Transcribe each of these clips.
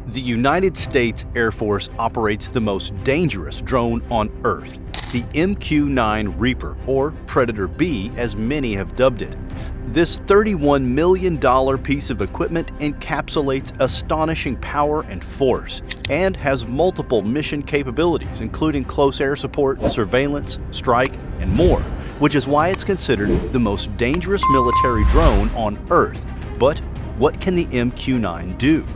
The United States Air Force operates the most dangerous drone on Earth, the MQ9 Reaper, or Predator B as many have dubbed it. This $31 million piece of equipment encapsulates astonishing power and force, and has multiple mission capabilities including close air support, surveillance, strike, and more, which is why it's considered the most dangerous military drone on Earth. But what can the MQ9 do?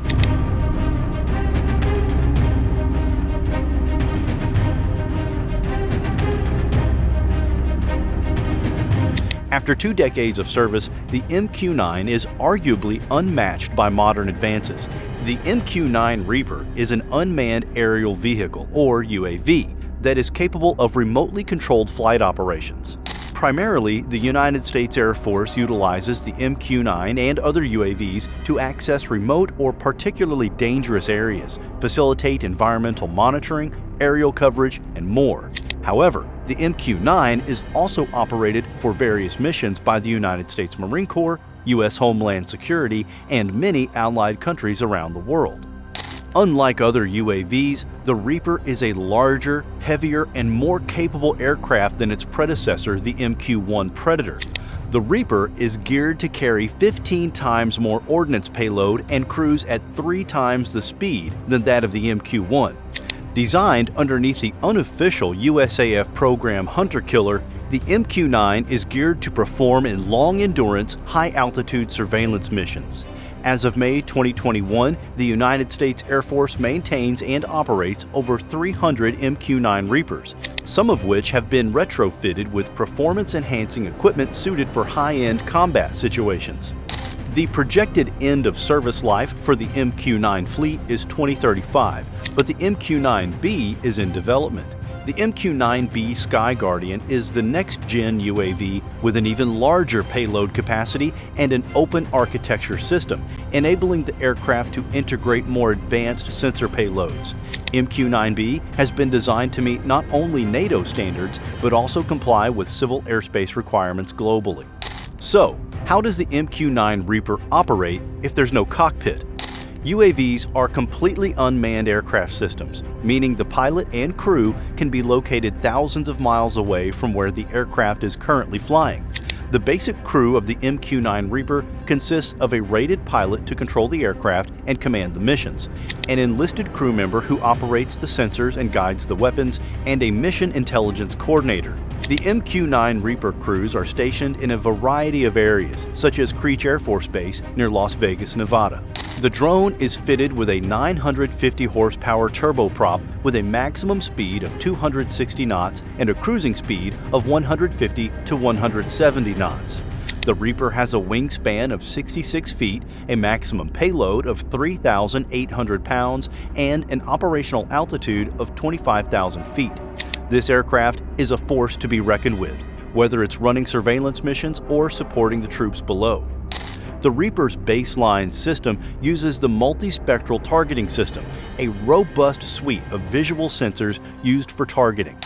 After 2 decades of service, the MQ9 is arguably unmatched by modern advances. The MQ9 Reaper is an unmanned aerial vehicle, or UAV, that is capable of remotely controlled flight operations. Primarily, the United States Air Force utilizes the MQ9 and other UAVs to access remote or particularly dangerous areas, facilitate environmental monitoring, aerial coverage, and more. However, the MQ9 is also operated for various missions by the United States Marine Corps, U.S. Homeland Security, and many allied countries around the world. Unlike other UAVs, the Reaper is a larger, heavier, and more capable aircraft than its predecessor, the MQ-1 Predator. The Reaper is geared to carry 15 times more ordnance payload and cruise at 3 times the speed than that of the MQ-1. Designed underneath the unofficial USAF program Hunter Killer, the MQ-9 is geared to perform in long-endurance, high-altitude surveillance missions. As of May 2021, the United States Air Force maintains and operates over 300 MQ-9 Reapers, some of which have been retrofitted with performance-enhancing equipment suited for high-end combat situations. The projected end of service life for the MQ-9 fleet is 2035, but the MQ-9B is in development. The MQ-9B Sky Guardian is the next-gen UAV with an even larger payload capacity and an open architecture system, enabling the aircraft to integrate more advanced sensor payloads. MQ-9B has been designed to meet not only NATO standards, but also comply with civil airspace requirements globally. So, how does the MQ-9 Reaper operate if there's no cockpit? UAVs are completely unmanned aircraft systems, meaning the pilot and crew can be located thousands of miles away from where the aircraft is currently flying. The basic crew of the MQ-9 Reaper consists of a rated pilot to control the aircraft and command the missions, an enlisted crew member who operates the sensors and guides the weapons, and a mission intelligence coordinator. The MQ-9 Reaper crews are stationed in a variety of areas, such as Creech Air Force Base near Las Vegas, Nevada. The drone is fitted with a 950 horsepower turboprop with a maximum speed of 260 knots and a cruising speed of 150 to 170 knots. The Reaper has a wingspan of 66 feet, a maximum payload of 3,800 pounds, and an operational altitude of 25,000 feet. This aircraft is a force to be reckoned with, whether it's running surveillance missions or supporting the troops below. The Reaper's baseline system uses the multispectral targeting system, a robust suite of visual sensors used for targeting.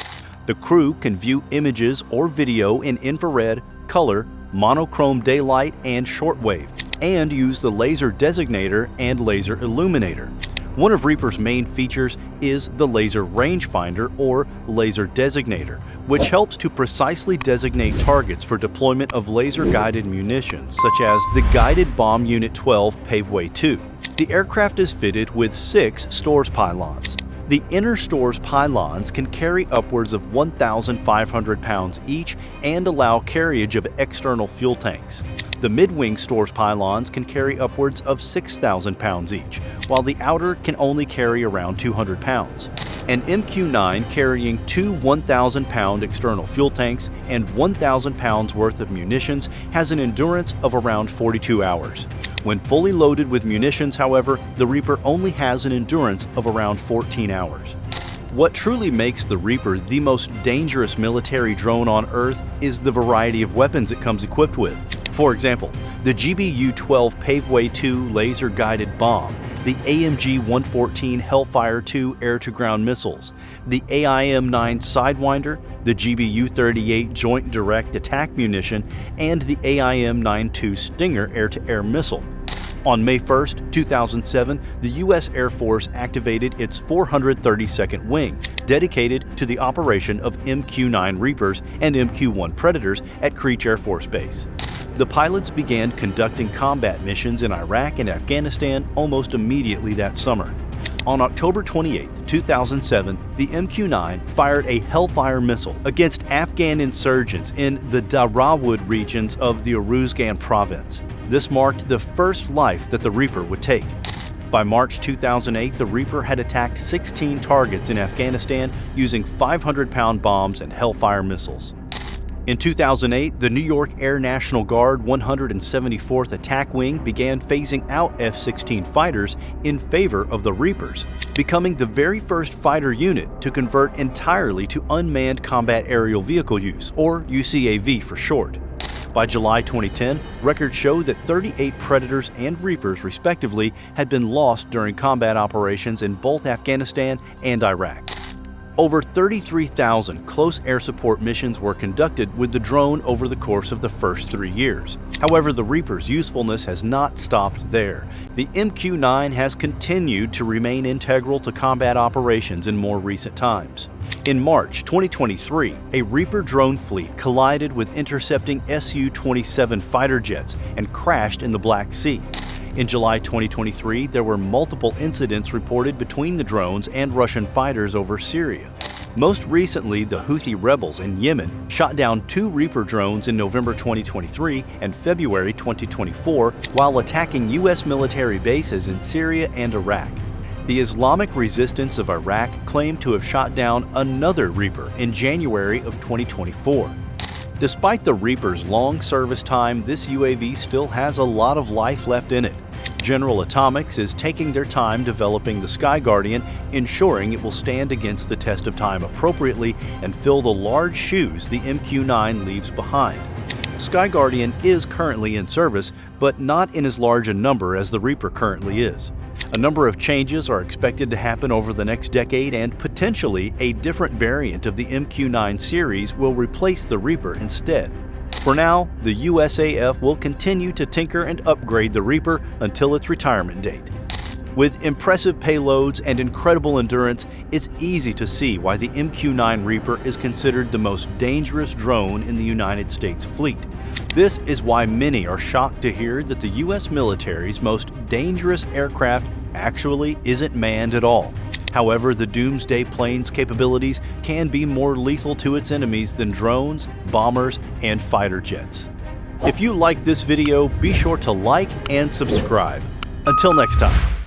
The crew can view images or video in infrared, color, monochrome daylight, and shortwave, and use the laser designator and laser illuminator. One of Reaper's main features is the laser rangefinder or laser designator, which helps to precisely designate targets for deployment of laser-guided munitions, such as the Guided Bomb Unit 12 Paveway 2. The aircraft is fitted with 6 stores pylons. The inner stores pylons can carry upwards of 1,500 pounds each and allow carriage of external fuel tanks. The mid-wing stores pylons can carry upwards of 6,000 pounds each, while the outer can only carry around 200 pounds. An MQ-9 carrying 2 1,000-pound external fuel tanks and 1,000 pounds worth of munitions has an endurance of around 42 hours. When fully loaded with munitions, however, the Reaper only has an endurance of around 14 hours. What truly makes the Reaper the most dangerous military drone on Earth is the variety of weapons it comes equipped with. For example, the GBU-12 Paveway 2 laser-guided bomb, the AMG-114 Hellfire 2 air-to-ground missiles, the AIM-9 Sidewinder, the GBU-38 Joint Direct Attack munition, and the AIM-9 Stinger air-to-air missile. On May 1, 2007, the U.S. Air Force activated its 432nd Wing, dedicated to the operation of MQ9 Reapers and MQ-1 Predators at Creech Air Force Base. The pilots began conducting combat missions in Iraq and Afghanistan almost immediately that summer. On October 28, 2007, the MQ-9 fired a Hellfire missile against Afghan insurgents in the Darawud regions of the Uruzgan province. This marked the first life that the Reaper would take. By March 2008, the Reaper had attacked 16 targets in Afghanistan using 500-pound bombs and Hellfire missiles. In 2008, the New York Air National Guard 174th Attack Wing began phasing out F-16 fighters in favor of the Reapers, becoming the very first fighter unit to convert entirely to unmanned combat aerial vehicle use, or UCAV for short. By July 2010, records show that 38 Predators and Reapers, respectively, had been lost during combat operations in both Afghanistan and Iraq. Over 33,000 close air support missions were conducted with the drone over the course of the first 3 years. However, the Reaper's usefulness has not stopped there. The MQ-9 has continued to remain integral to combat operations in more recent times. In March 2023, a Reaper drone fleet collided with intercepting Su-27 fighter jets and crashed in the Black Sea. In July 2023, there were multiple incidents reported between the drones and Russian fighters over Syria. Most recently, the Houthi rebels in Yemen shot down 2 Reaper drones in November 2023 and February 2024 while attacking U.S. military bases in Syria and Iraq. The Islamic Resistance of Iraq claimed to have shot down another Reaper in January of 2024. Despite the Reaper's long service time, this UAV still has a lot of life left in it. General Atomics is taking their time developing the Sky Guardian, ensuring it will stand against the test of time appropriately and fill the large shoes the MQ-9 leaves behind. Sky Guardian is currently in service, but not in as large a number as the Reaper currently is. A number of changes are expected to happen over the next decade, and potentially a different variant of the MQ-9 series will replace the Reaper instead. For now, the USAF will continue to tinker and upgrade the Reaper until its retirement date. With impressive payloads and incredible endurance, it's easy to see why the MQ-9 Reaper is considered the most dangerous drone in the United States fleet. This is why many are shocked to hear that the U.S. military's most dangerous aircraft actually isn't manned at all. However, the Doomsday plane's capabilities can be more lethal to its enemies than drones, bombers, and fighter jets. If you liked this video, be sure to like and subscribe. Until next time.